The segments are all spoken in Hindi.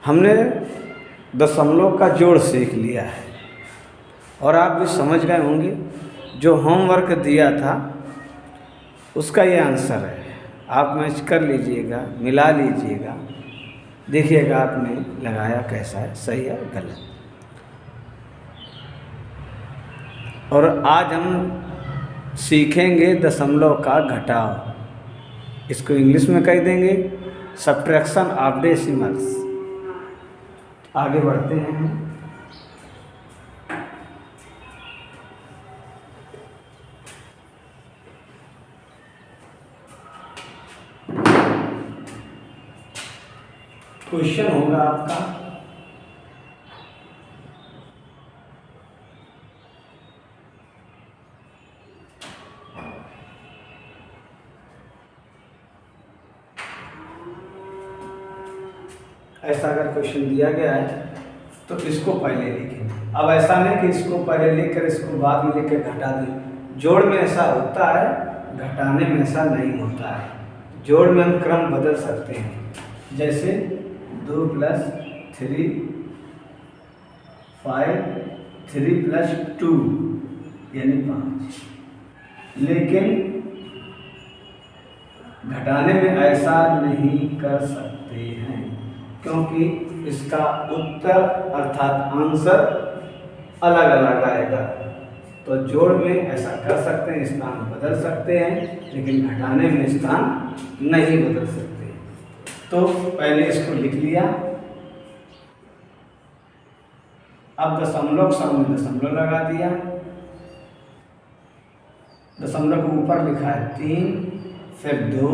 हमने दशमलव का जोड़ सीख लिया है और आप भी समझ गए होंगे। जो होमवर्क दिया था उसका ये आंसर है। आप मैच कर लीजिएगा, मिला लीजिएगा, देखिएगा आपने लगाया कैसा है, सही है गलत। और आज हम सीखेंगे दशमलव का घटाव। इसको इंग्लिश में कह देंगे सब्ट्रैक्शन ऑफ डेसिमल्स। आगे बढ़ते हैं। क्वेश्चन होगा आपका ऐसा। अगर क्वेश्चन दिया गया है तो इसको पहले लिखें। अब ऐसा नहीं कि इसको पहले लिख कर इसको बाद में लिख कर घटा दें। जोड़ में ऐसा होता है, घटाने में ऐसा नहीं होता है। जोड़ में हम क्रम बदल सकते हैं, जैसे 2 + 3 5, 3 + 2 यानी 5। लेकिन घटाने में ऐसा नहीं कर सकते हैं, क्योंकि इसका उत्तर अर्थात आंसर अलग अलग आएगा। तो जोड़ में ऐसा कर सकते हैं, स्थान बदल सकते हैं, लेकिन घटाने में स्थान नहीं बदल सकते। तो पहले इसको लिख लिया। अब दशमलव के सामने दशमलव लगा दिया। दशमलव के ऊपर लिखा है 3, फिर 2,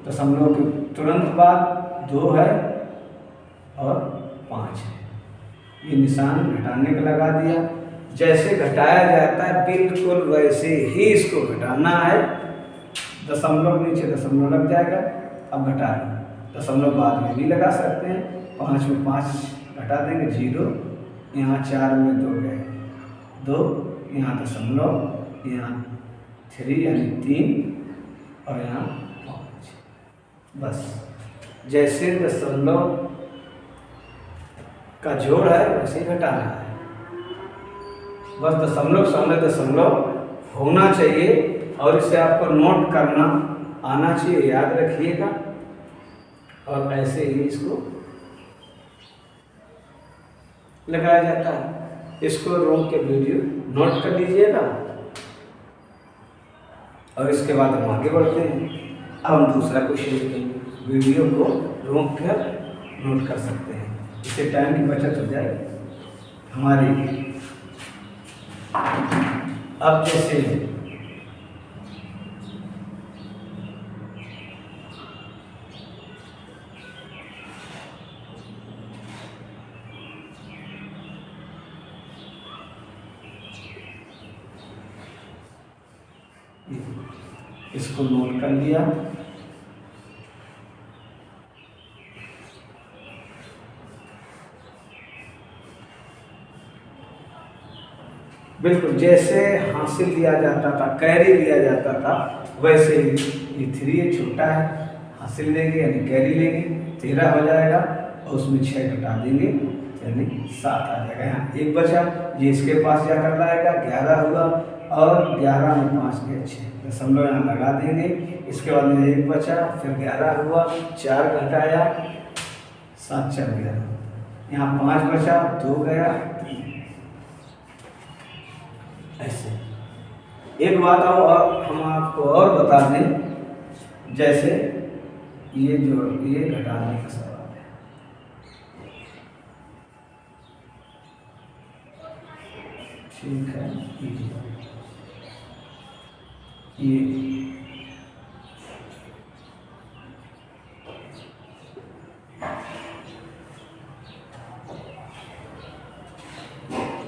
दशमलव के तुरंत बाद 2 है और 5 है। ये निशान घटाने का लगा दिया। जैसे घटाया जाता है बिल्कुल वैसे ही इसको घटाना है। दशमलव नीचे दशमलव लग जाएगा। अब घटा लें, दशमलव बाद में भी लगा सकते हैं। 5 में 5 घटा देंगे 0, यहाँ 4 में 2 गए 2, यहाँ दशमलव, यहाँ 3 यानी 3 और यहाँ 5। बस जैसे दशमलव का जोड़ है वैसे घटाना है। बस दशमलव सामने दशमलव होना चाहिए और इसे आपको नोट करना आना चाहिए, याद रखिएगा। और ऐसे ही इसको लगाया जाता है। इसको रोक के वीडियो नोट कर लीजिएगा और इसके बाद हम आगे बढ़ते हैं। अब हम दूसरा क्वेश्चन लिखेंगे। वीडियो को रोक कर नोट कर सकते हैं, इससे टाइम की बचत हो जाएगी हमारी। अब जैसे इसको नोट कर लिया। बिल्कुल जैसे हासिल लिया जाता था, कैरी लिया जाता था, वैसे ही ये 3 छोटा है, हासिल लेंगे यानी कैरी लेंगे, 13 हो जाएगा और उसमें 6 घटा देंगे यानी 7 आ जाएगा। यहाँ 1 बचा, ये इसके पास जाकर लाएगा, 11 हुआ और 11 में 5 के 6, दशमलव यहाँ लगा देंगे। इसके बाद में 1 बचा, फिर 11 हुआ, 4 घटाया, 7 4 11, यहाँ 5 बचा, 2 गया, 3। ऐसे एक बात और हम आपको और बता दें, जैसे ये जोड़ ये घटाने का सवाल है। ठीक है, ये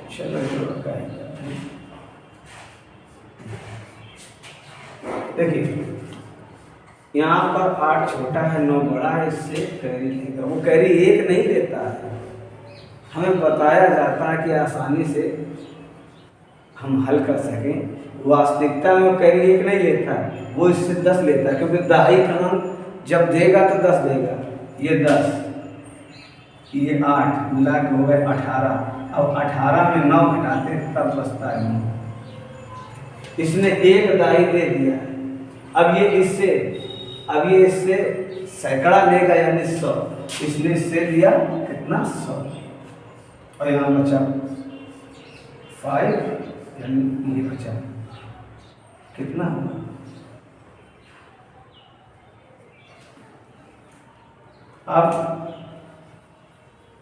चलो जोड़ का देखिए, यहाँ पर 8 छोटा है, 9 बड़ा है, इससे कैरी लेगा। वो कैरी 1 नहीं लेता है। हमें बताया जाता है कि आसानी से हम हल कर सकें। वास्तविकता में वो कैरी 1 नहीं लेता है, वो इससे 10 लेता है, क्योंकि दहाई का अंक जब देगा तो 10 देगा। ये 10 ये 8 मिला के हो गए 18। अब 18 में 9 घटाते हैं तब बचता है 9। इसने एक दाई दे दिया। अब ये इससे सैकड़ा लेगा यानी 100। इसने इससे लिया कितना 100 और यहाँ बचा 5 यानी ये बचा कितना होगा। अब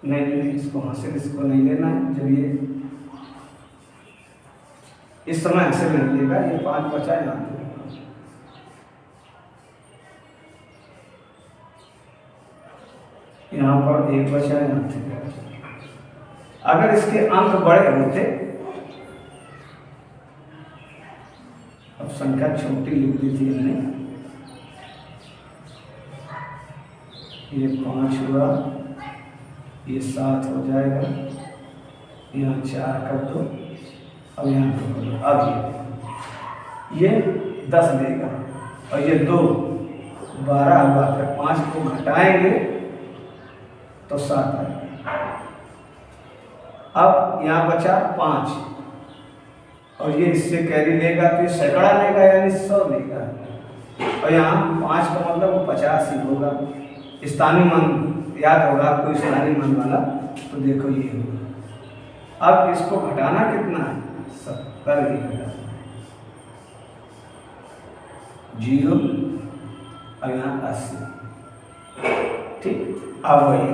नहीं इसको हासिल इसको नहीं लेना है। जब ये इस समय हासिल नहीं लेगा, ये 5 बचा यहाँ यहाँ पर 1 बचा यहाँ से। अगर इसके अंक बड़े होते, अब संख्या छोटी लिख दी थी हमने, ये 5 हुआ, ये 7 हो जाएगा, यहाँ 4 कर दो, अब यहाँ 2 कर दो। अब ये 10 देगा और ये 2 12 हुआ। फिर 5 को घटाएंगे तो 7 आएगा। अब यहाँ बचा 5 और ये इससे कैरी लेगा तो ये सैकड़ा लेगा यानी 100 लेगा। और यहाँ 5 का मतलब 50 ही होगा। स्थानीय मान याद होगा आपको, स्थानीय मान वाला, तो देखो ये होगा। अब इसको घटाना कितना है 70 ही घटाना 0 और यहाँ 80। ठीक, अब वही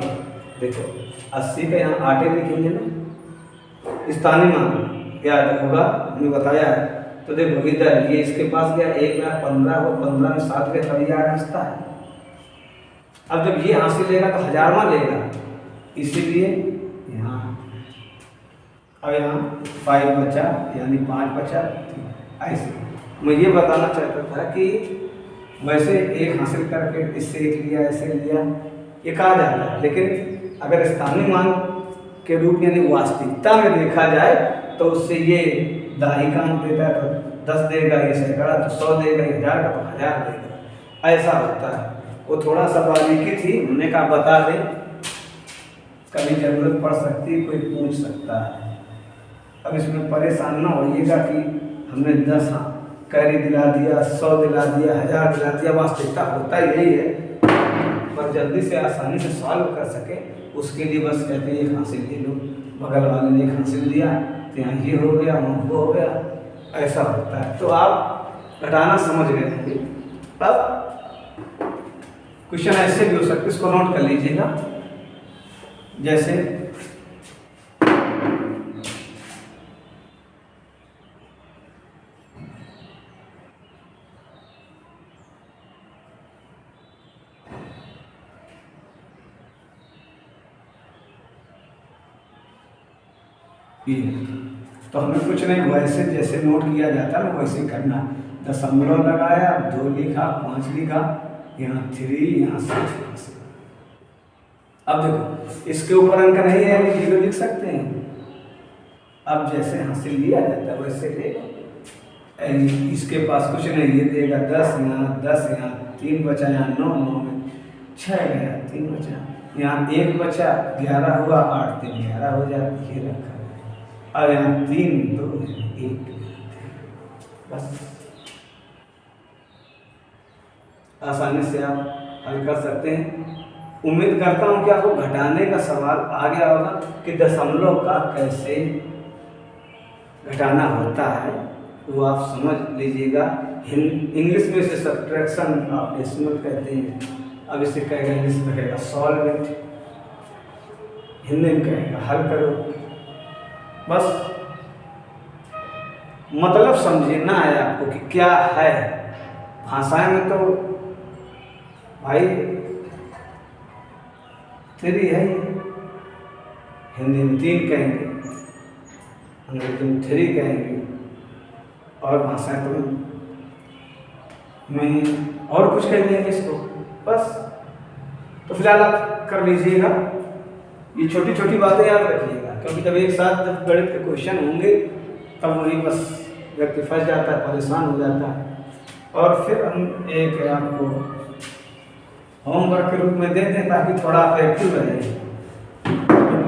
देखो 80 का यहाँ 8 लिखेंगे ना, स्थानीय मान याद होगा हमने बताया है। तो देखो इधर ये इसके पास गया 1 में 15 हो, 15 में 7 के तभी 8 बचता है। अब जब ये हासिल लेगा तो 1000वां लेगा, इसीलिए यहाँ अब यहाँ 5 बचा यानी 5 बचा। ऐसे मैं ये बताना चाहता था कि वैसे एक हासिल करके इससे एक लिया, ऐसे लिया, ये कहा जाता है। लेकिन अगर स्थानीय मान के रूप में यानी वास्तविकता में देखा जाए तो उससे ये दाही का अंक देता है तो 10 देगा, ये सैकड़ा तो 100 देगा, 1000 का तो 1000 देगा। ऐसा होता है। वो थोड़ा सा बारीकी थी, हमने कहा बता दें, कभी जरूरत पड़ सकती, कोई पूछ सकता है। अब इसमें परेशान ना होइएगा कि हमने 10 कैरी दिला दिया, 100 दिला दिया, 1000 दिला दिया। वास्तविकता होता यही है, पर जल्दी से आसानी से सॉल्व कर सके उसके लिए बस कहते हैं एक हासिल ले लो। बगल वाले ने एक हासिल दिया तो यहाँ ये हो गया, वहाँ वो हो गया, ऐसा होता है। तो आप घटाना समझ गए होंगे। अब क्वेश्चन ऐसे भी हो सकते, इसको नोट कर लीजिएगा। जैसे ये तो हमें कुछ नहीं, वैसे जैसे नोट किया जाता है ना वैसे करना। दशमलव लगाया, 2 लिखा, 5 लिखा, यहाँ 3, यहाँ 6। अब देखो इसके ऊपर अंक नहीं है, 0 लिख सकते हैं। अब जैसे हासिल लिया जाता है वैसे लेगा। इसके पास कुछ नहीं, ये देगा 10, यहाँ 10, यहाँ 3 बचा, यहाँ 9, 9 में 6 गया, 3 बचा, यहाँ 1 बचा, 11 हुआ, 8 3 11 हो जाता, ये रखा। अब यहाँ 3 2 1 बस। आसानी से आप हल कर सकते हैं। उम्मीद करता हूँ कि आपको घटाने का सवाल आ गया होगा कि दशमलव का कैसे घटाना होता है, वो आप समझ लीजिएगा। इंग्लिश में इसे सब्ट्रैक्शन आप डेसिमल कहते हैं। अब इसे कहेगा, इंग्लिश में कहेगा सॉल्व इट, हिंदी में कहेगा हल करो। बस मतलब समझना है आपको कि क्या है। भाषाएं में तो भाई 3 है, हिंदी में 3 कहेंगे, अंग्रेजी में 3 कहेंगे, और भाषाएं तो में और कुछ कह देंगे इसको। बस तो फिलहाल आप कर लीजिएगा, ये छोटी छोटी बातें याद रखिएगा, क्योंकि जब एक साथ जब गणित के क्वेश्चन होंगे तब वही बस व्यक्ति फंस जाता है, परेशान हो जाता है। और फिर हम एक आपको होमवर्क के रूप में दे दें ताकि थोड़ा आप एक्टिव रहें।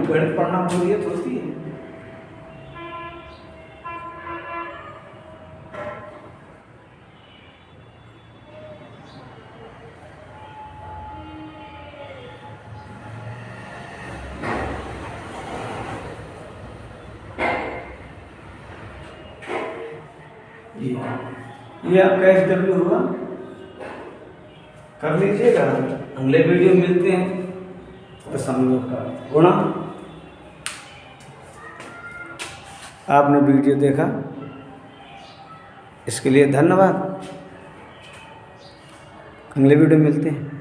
गणित पढ़ना बोरियत होती है। ये आपका SW हुआ, कर लीजिएगा। अगले वीडियो मिलते हैं। दशमलव का गुणा। आपने वीडियो देखा, इसके लिए धन्यवाद। अगले वीडियो मिलते हैं।